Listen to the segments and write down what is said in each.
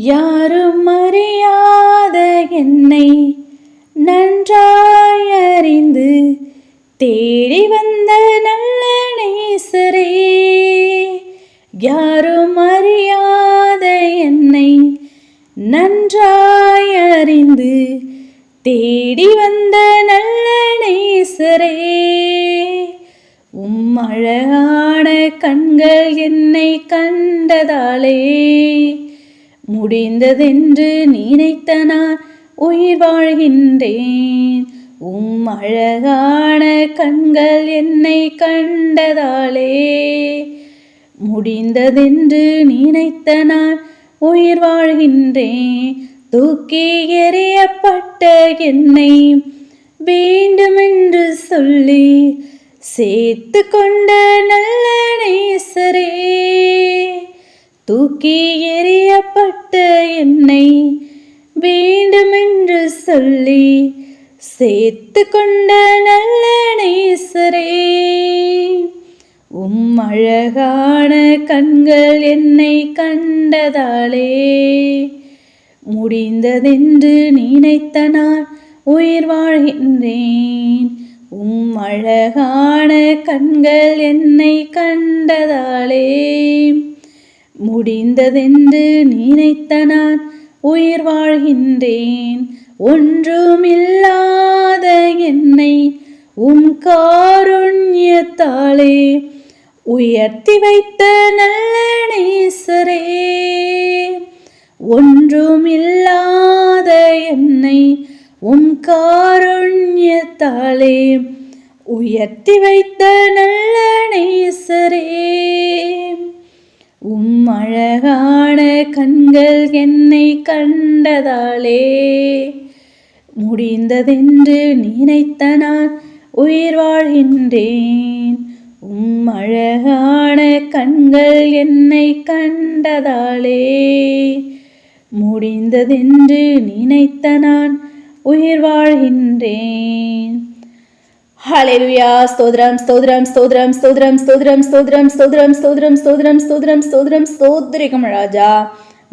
யாரும் அறியாத என்னை நன்றாய் அறிந்து தேடி வந்த நல்ல நேசரே. யாரும் அறியாத என்னை நன்றாய் அறிந்து தேடி வந்த நல்ல நேசரே. அழகான கண்கள் என்னை கண்டதாலே முடிந்ததென்று நினைத்த நான் உயிர் வாழ்கின்றேன். அழகான கண்கள் என்னை கண்டதாலே முடிந்ததென்று நினைத்த நான் உயிர் வாழ்கின்றேன். தூக்கி எறியப்பட்ட என்னை வேண்டுமென்று சொல்லி சேர்த்து கொண்ட நல்ல நேசரே. தூக்கி எறியப்பட்ட என்னை வேண்டுமென்று சொல்லி சேர்த்து கொண்ட நல்ல நேசரே. அழகான கண்கள் என்னை கண்டதாலே முடிந்ததென்று நினைத்த நான் உயிர் வாழ்கின்றேன். அழகான கண்கள் என்னை கண்டதாலே முடிந்ததென்று நினைத்த நான் உயிர் வாழ்கின்றேன். ஒன்றுமில்லாத என்னை காருண்யத்தாலே உயர்த்தி வைத்த நல்ல நேசரே. ஒன்றுமில்லாத என்னை காருண்யத்தாலே உயர்த்தி வைத்த நல்ல நேசரே. அழகான கண்கள் என்னை கண்டதாலே முடிந்ததென்று நினைத்த நான் உயிர் வாழ்கின்றேன். அழகான கண்கள் என்னை கண்டதாலே முடிந்ததென்று நினைத்த நான் உயிர் வாழ்கின்றேன். ஹல்லேலூயா. ஸ்தோத்திரம் ஸ்தோத்திரம் ஸ்தோத்திரம் ஸ்தோத்திரம் ஸ்தோத்திரம் ஸ்தோத்திரம் ஸ்தோத்திரம் ஸ்தோத்திரம் ஸ்தோத்திரம் ஸ்தோத்திரம் ஸ்தோத்திரம் ஸ்தோத்திரிக்கும் ராஜா.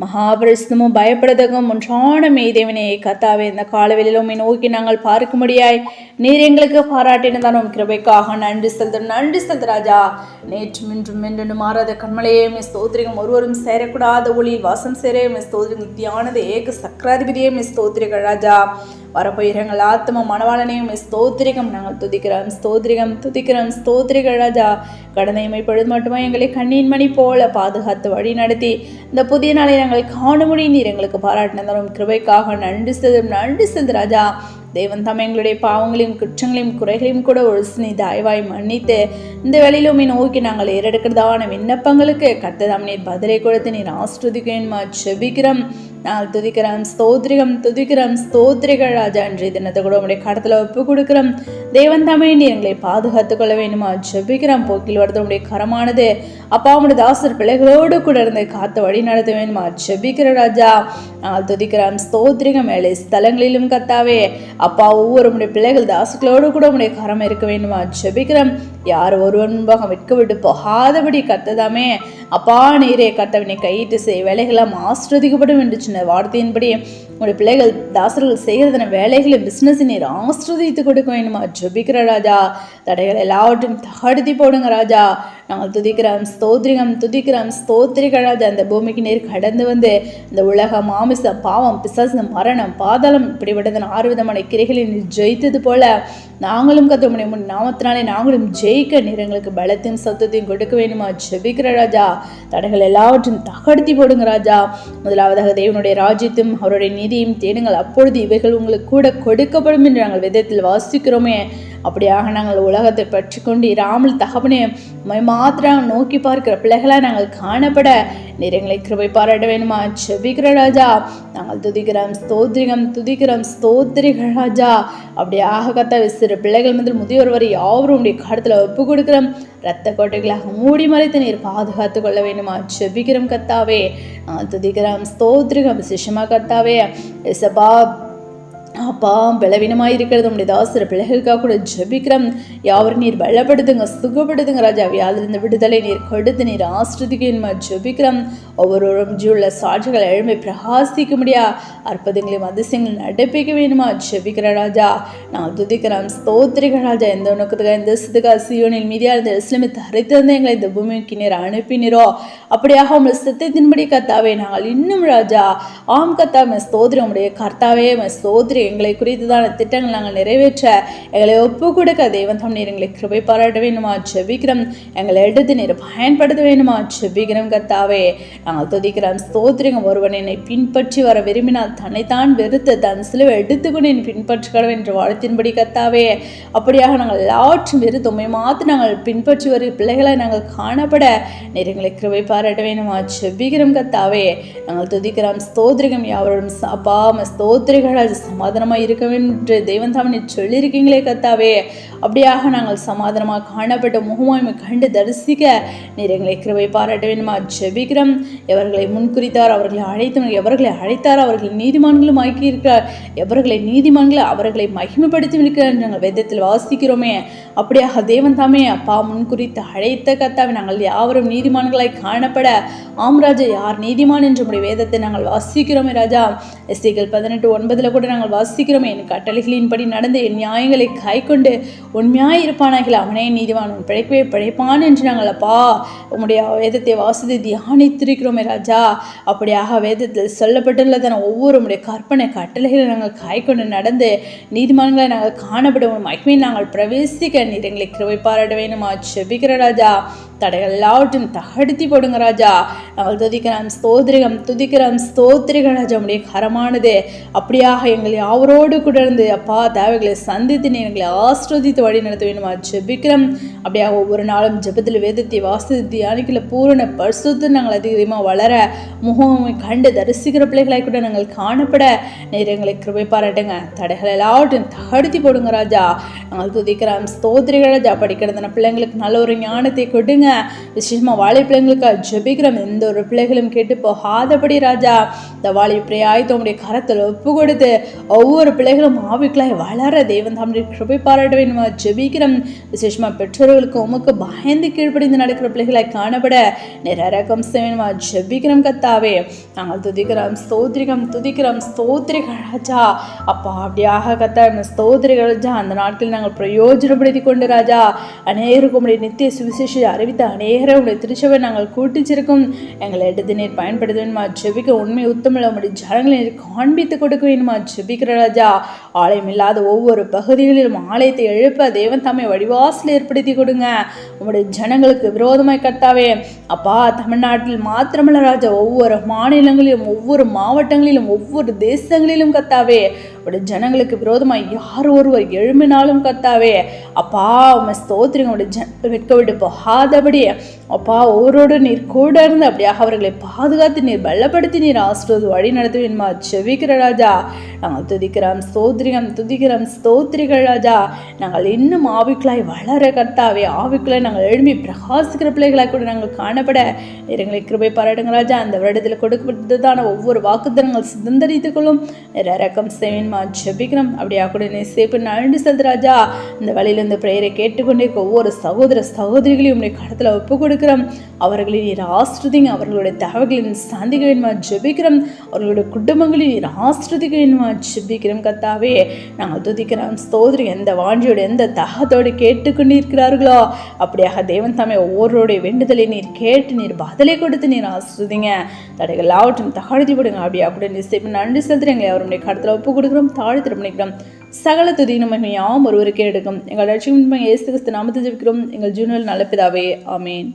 மகாபரிசுத்தமும் பயப்படதகும் ஒன்றான மேதேவனே கர்த்தாவே, இந்த காலவெளியிலும் நோக்கி நாங்கள் பார்க்கும்படியாய் நீர் எங்களுக்கு பாராட்டினதான கிருபைக்காக நன்றி செலுத்தும் நன்றி செலுத்து ராஜா. நேற்றும் இன்றும் என்றும் மாறாத கண்மலையே ஸ்தோத்திரிகம். ஒருவரும் சேரக்கூடாத ஒளி வாசம் சேரே ஸ்தோத்திரிகம். நித்தியானது ஏக சக்கராதிபதியே ஸ்தோத்திரிகள் ராஜா. வரப்போயிரங்கள் ஆத்ம மனவாளனையும் ஸ்தோத்திரிகம். நாங்கள் துதிக்கிறோம் ஸ்தோத்திரிகம் துதிக்கிறோம் ஸ்தோத்திரிகள் ராஜா. கடந்த இமைப்பொழுது மட்டுமே எங்களை கண்ணின் மணி போல பாதுகாத்து வழி நடத்தி இந்த புதிய நாளை நாங்கள் காணும்படி நீர் எங்களுக்கு பாராட்டினதாலும் கிருபைக்காக நன்றி செலுத்து ராஜா. தேவன் தாம் எங்களுடைய பாவங்களையும் குற்றங்களையும் குறைகளையும் கூட ஒரு சினி தயவாய் மன்னித்து இந்த வேளையிலும் நோக்கி நாங்கள் ஏறெடுக்கிறதான விண்ணப்பங்களுக்கு கர்த்தர் நீர் பதிலை கொடுத்து நீர் ஆஸ்வதிக்கணுமா செபிக்கிறோம். நாங்கள் துதிக்கிறோம் ஸ்தோத்திரிகம் துதிக்கிறோம் ஸ்தோத்திரிகள் ராஜா. இன்றைய தினத்தை கூட உங்களுடைய கடத்தில் ஒப்பு கொடுக்கிறோம். தேவன் தாமே நீர் எங்களை பாதுகாத்துக் கொள்ள வேண்டுமா ஜெபிக்கிறோம். போக்கில் வரது உடைய கரமானது அப்பா உடைய தாசர் பிள்ளைகளோடு கூட இருந்து காத்து வழி நடத்த வேண்டுமா ஜெபிக்கிற ராஜா. நாங்கள் துதிக்கிறோம் ஸ்தோத்திரிகம். வேலை ஸ்தலங்களிலும் கத்தாவே அப்பா ஒவ்வொரு உடைய பிள்ளைகள் தாசுகளோடு கூட உடைய கரம் இருக்க வேண்டுமா ஜெபிக்கிறோம். யார் ஒருவன் முன்பாக விற்க விட்டு போகாதபடி கத்ததாமே அப்பா நீரே கத்தவனை கையிட்டு செய் வேலைகளாம் ஆஸ்வதிக்கப்படும் என்று சின்ன வார்த்தையின்படி உங்களுடைய பிள்ளைகள் தாசர்கள் செய்கிறதான வேலைகளை பிஸ்னஸ் நீர் ஆஸ்வதித்து கொடுக்க வேண்டுமா ஜெபிக்கிற ராஜா. தடைகள் எல்லாவற்றையும் தகடுத்தி போடுங்க ராஜா. நாங்கள் துதிக்கிறோம் ஸ்தோத்திரிகம் துதிக்கிறோம் ஸ்தோத்திரிகள் ராஜா. அந்த பூமிக்கு நீர் கடந்து வந்து இந்த உலக மாமிசம் பாவம் பிசாசு மரணம் பாதாளம் இப்படிப்பட்டதன் 6 விதமான கிரைகளை நீர் ஜெயித்தது போல நாங்களும் கத்தமுடைய முன் நாமத்தினாலே நாங்களும் ஜெயிக்க நீர் எங்களுக்கு பலத்தையும் சத்தத்தையும் கொடுக்க வேண்டுமா ஜெபிக்கிற ராஜா. தடைகள் எல்லாவற்றையும் தகடுத்தி போடுங்க ராஜா. முதலாவதாக தேவனுடைய ராஜ்யத்தையும் அவருடைய நீதியையும் தேடுங்கள், அப்பொழுது இவைகள் உங்களுக்கு கூட கொடுக்கப்படும் என்று நாங்கள் வேதத்தில் வாசிக்கிறோமே. அப்படியாக நாங்கள் உலகத்தை பற்றி கொண்டு இராமல் தகப்பனே மாத்திரம் நோக்கி பார்க்கிற பிள்ளைகளாக நாங்கள் காணப்பட நீர் எங்களை கிருபை பாராட்ட வேணுமா ஜெபிக்கிற ராஜா. நாங்கள் துதிக்கிறோம் ஸ்தோத்திரிகம் துதிக்கிறோம் ஸ்தோத்திரிகள் ராஜா. அப்படியாக கத்த சிறு பிள்ளைகள் முதல் முதியோர் வரை யாவரும் உடைய கடத்தில் ஒப்பு கொடுக்கிறோம். இரத்த கோட்டைகளாக மூடி மறைத்து நீர் பாதுகாத்து கொள்ள வேண்டுமா ஜெபிக்கிறோம் கத்தாவே. நாங்கள் துதிக்கிறோம் ஸ்தோத்திரிகம் விசேஷமா கத்தாவே. எசப்பா அப்பா பலவீனமாக இருக்கிறது உடைய தாசர பிள்ளைகளுக்காக கூட ஜெபிக்கிறோம். யாவரும் நீர் பலப்படுத்துங்க, சுகப்படுத்துங்க ராஜா. வியாதிலிருந்து விடுதலை நீர் கொடுத்து நீர் ஆஸ்ரதிக்க ஜெபிக்கிறோம். ஒவ்வொருவரும் ஜீவுள்ள சாட்சிகள் எழுமை பிரகாசிக்க முடியா அற்புதங்களையும் அதிசயங்களும் நடப்பிக்க வேணுமா ஜெபிக்கிற ராஜா. நான் துதிக்கிறோம், ஸ்தோத்திரிக்கிற ராஜா. எந்த உனக்குதுக்காக இந்த சிதுக்கா சியோனில் மீதியா இருந்த இஸ்லாமை தரித்திருந்த எங்களை இந்த பூமிக்கு நீர் அனுப்பினீரோ அப்படியாக உங்களை சித்தத்தின்படி கத்தாவே நாங்கள் இன்னும் ராஜா ஆம் கத்தாவே ஸ்தோத்திரம் உடைய கர்த்தாவே ஸ்தோத்திரி எங்களை குறித்துதான திட்டங்கள் நாங்கள் நிறைவேற்ற எங்களை ஒப்பு கொடுக்க தேவன் தாம் நீர் எங்களை கிருபை பாராட்ட வேணுமா ஜெபிக்கிறோம். எங்களை எடுத்து நீர் பயன்படுத்த வேணுமா ஜெபிக்கிறோம் கத்தாவே. நாங்கள் துதிக்கிறோம், ஸ்தோத்திரிங்க. ஒருவன் என்னை பின்பற்றி வர விரும்பினால் தன்னைத்தான் வெறுத்து தன் சிலுவை எடுத்துக்கொண்டு என்னை பின்பற்றுகிறோம் என்ற வாழ்த்தின்படி கத்தாவே. அப்படியாக நாங்கள் எல்லாற்றும் வெறுத்து உண்மை மாற்று நாங்கள் பின்பற்றி வரும் பிள்ளைகளை நாங்கள் காணப்பட நீர் எங்களை கிருபை பாராட்ட வேணுமா ஜெபிக்கிறோம் கத்தாவே. நாங்கள் துதிக்கிறோம், ஸ்தோத்திரிகம். யாவரும் அப்பா ஸ்தோத்திரிகள் சமாதானமாக இருக்க வேண்டும் என்று தெய்வன் தாமனை சொல்லியிருக்கீங்களே கத்தாவே. அப்படியாக நாங்கள் சமாதானமாக காணப்பட்ட முகமாய்மை கண்டு தரிசிக்க நீர் எங்களை கிருபை பாராட்ட வேண்டுமா ஜெபிக்கிறோம். எவர்களை முன்குறித்தார் அவர்களை அழைத்தவர், எவர்களை அழைத்தார் அவர்கள் நீதிமான்களும் ஆக்கியிருக்கிறார், எவர்களை நீதிமான்களை அவர்களை மகிமைப்படுத்தி இருக்கிறார் நாங்கள் வேதத்தில் வாசிக்கிறோமே. அப்படியாக தேவன் தாமே அப்பா முன்குறித்து அழைத்த கத்தாவே நாங்கள் யாவரும் நீதிமான்களாய் காணப்பட ஆம்ராஜா யார் நீதிமான் என்று நம்முடைய வேதத்தை நாங்கள் வாசிக்கிறோமே ராஜா. எஸ்ஐகள் 18:9 கூட நாங்கள் வாசிக்கிறோமே. என் கட்டளைகளின்படி நடந்து என் நியாயங்களை கை கொண்டு உண்மையாய் இருப்பானாகில் அவனே நீதிவான், உன் பிழைக்கவே பிழைப்பான் என்று நாங்கள் அப்பா உம்முடைய வேதத்தை வாசித்து தியானித்திருக்கிறோமே ராஜா. அப்படியாக வேதத்தில் சொல்லப்பட்டுள்ளதான ஒவ்வொரு உடைய கற்பனை கட்டளைகளை நாங்கள் கை கொண்டு நடந்து நீதிமான்களை நாங்கள் காணப்படும் மகிமையை நாங்கள் பிரவேசிக்க நீர் எங்களை கிருபை பாராட்ட வேணுமா ஜெபிக்கிற ராஜா. தடைகள் எல்லாவற்றும் தகடுத்தி போடுங்க ராஜா. நாங்கள் துதிக்கிறோம், ஸ்தோத்திரிகம், துதிக்கிறோம், ஸ்தோத்திரிகள் ராஜா. உடைய கரமானது அப்படியாக எங்களை யாவரோடு கூட இருந்து அப்பா தேவைகளை சந்தித்து நீ எங்களை ஆஸ்ரோதித்து வழி நடத்த வேணுமா ஜெபிக்கிறோம். அப்படியாக ஒவ்வொரு நாளும் ஜெபத்தில் வேதத்தை வாசித்து தியானிக்கல பூரண பரிசுத்து நாங்கள் அதிகமாக வளர முகமை கண்டு தரிசிக்கிற பிள்ளைகளாய் கூட நாங்கள் காணப்பட நீர் எங்களை கிருபை பாராட்டுங்க. தடைகள் எல்லாவற்றையும் தகடுத்தி போடுங்க ராஜா. நாங்கள் துதிக்கிறோம், ஸ்தோத்திரிகள் ராஜா. படிக்கிறதுன பிள்ளைங்களுக்கு நல்ல ஒரு ஞானத்தை கொடுங்க. விசேஷமா வாழை பிள்ளைங்களுக்காக ஜெபிக்கிறோம். எந்த ஒரு பிள்ளைகளும் கேட்டு போகாதபடி ராஜா இந்த வாழை பிரியாய்த்து உங்களுடைய கரத்தில் ஒப்பு கொடுத்து ஒவ்வொரு பிள்ளைகளும் ஆவிக்களாய் வளர தேவன் தாமுடைய கிருபை பாராட்ட வேணுமா ஜெபிக்கிறோம். விசேஷமா பெற்றோர்களுக்கு உமக்கு பயந்து கீழ்ப்படிந்து நடக்கிற பிள்ளைகளாய் காணப்பட நிரக்கம் செய்யணுமா ஜெபிக்கிறோம் கத்தாவே. நாங்கள் துதிக்கிறோம், ஸ்தோத்திரிகம், துதிக்கிறோம், ஸ்தோத்திரிகள் ராஜா. அப்பா அப்படியாக கத்தா ஸ்தோத்திரிகள் ராஜா. அந்த நாட்களில் நாங்கள் பிரயோஜனப்படுத்தி கொண்டு ராஜா அநேகருக்கு உடைய நித்திய சுவிசேஷ அறிவித்த அநேகரை உடைய திருச்சபை நாங்கள் கூட்டிச்சிருக்கும். எங்களை எடுத்து நீர் பயன்படுத்த வேணுமா ஜெபிக்க உண்மை உத்தமில்ல உங்களுடைய ஜனங்களை நீர் காண்பித்து கொடுக்க வேணுமா ஜெபிக்கிற ராஜா. ஆலயம் இல்லாத ஒவ்வொரு பகுதிகளிலும் ஆலயத்தை எழுப்ப தேவன் தாமே வடிவாசல் ஏற்படுத்தி கொடுங்க. உங்களுடைய ஜனங்களுக்கு விரோதமாய் கர்த்தாவே அப்பா தமிழ்நாட்டில் மாத்திரமல்ல ராஜா ஒவ்வொரு மாநிலங்களிலும் ஒவ்வொரு மாவட்டங்களிலும் ஒவ்வொரு தேசங்களிலும் கர்த்தாவே உடைய ஜனங்களுக்கு விரோதமாய் யார் ஒருவர் எழும்பினாலும் கர்த்தாவே அப்பா உண்மை ஸ்தோத்திரிங்க. உடைய வெட்க விட்டு போகாதபடி அப்பா ஒவ்வொரு நீர் கூட இருந்து அப்படியாக அவர்களை பாதுகாத்து நீர் பலப்படுத்தி நீர் ஆசிர்வது வழி நடத்துவேன்மா ஜெபிக்கிற ராஜா. நாங்கள் துதிக்கிறோம், ஸ்தோத்திரிகம், துதிக்கிறோம், ஸ்தோத்திரிகள் ராஜா. நாங்கள் இன்னும் ஆவிக்களாய் வளர கர்த்தாவே ஆவிக்களாய் நாங்கள் எழும்பி பிரகாசிக்கிற பிள்ளைகளாய் கூட நாங்கள் காணப்பட எங்களை கிருபை பாராட்டுங்க ராஜா. அந்த வருடத்தில் கொடுக்கப்பட்டதான ஒவ்வொரு வாக்குத்தனங்கள் சுதந்திரித்துக் கொள்ளும் இறக்கம் செய்வேன்மா ஜெபிக்கிறோம். அப்படியா கூட நீ சேப்பு நன்றி செலுத்து ராஜா. இந்த வழியில் இந்த பிரேயரை கேட்டுக்கொண்டிருக்க ஒவ்வொரு சகோதர சகோதரிகளையும் உடைய கடத்தில் ஒப்பு கொடுக்கிறோம். அவர்களை நீர் ஆஸ்ருதிங்க. அவர்களுடைய தேவைகளின் சந்திக்க வேணுமா ஜெபிக்கிறோம். அவர்களுடைய குடும்பங்களில் நீர் ஆஸ்ருதிக்க வேணுமா ஜெபிக்கிறோம் கத்தாவே. நாங்கள் துதிக்கிறோம், ஸ்தோத்திரி. எந்த வாஞ்சியோடு எந்த தாகத்தோடு கேட்டுக்கொண்டிருக்கிறார்களோ அப்படியாக தேவன் தாமே ஒவ்வொருடைய வேண்டுதலை நீர் கேட்டு நீர் பதிலை கொடுத்து நீர் ஆஸ்ருதிங்க. தடைகள் எல்லாவற்றும் தகழ்த்தி விடுங்க. அப்படியா கூட நீ சேப்பு நன்றி செலுத்துறீங்க. அவருடைய கடத்தில் ஒப்பு கொடுக்குறோம், தாழ்த்தி பண்ணிக்கிறோம். சகல துதி நம்ம யாவும் ஒருவருக்கே எடுக்கும். எங்கள் லட்சுமி இயேசு கிறிஸ்து நாமத்தில் ஜெபிக்கிறோம் எங்கள் ஜீவனில் நல்ல பிதாவே, ஆமேன்.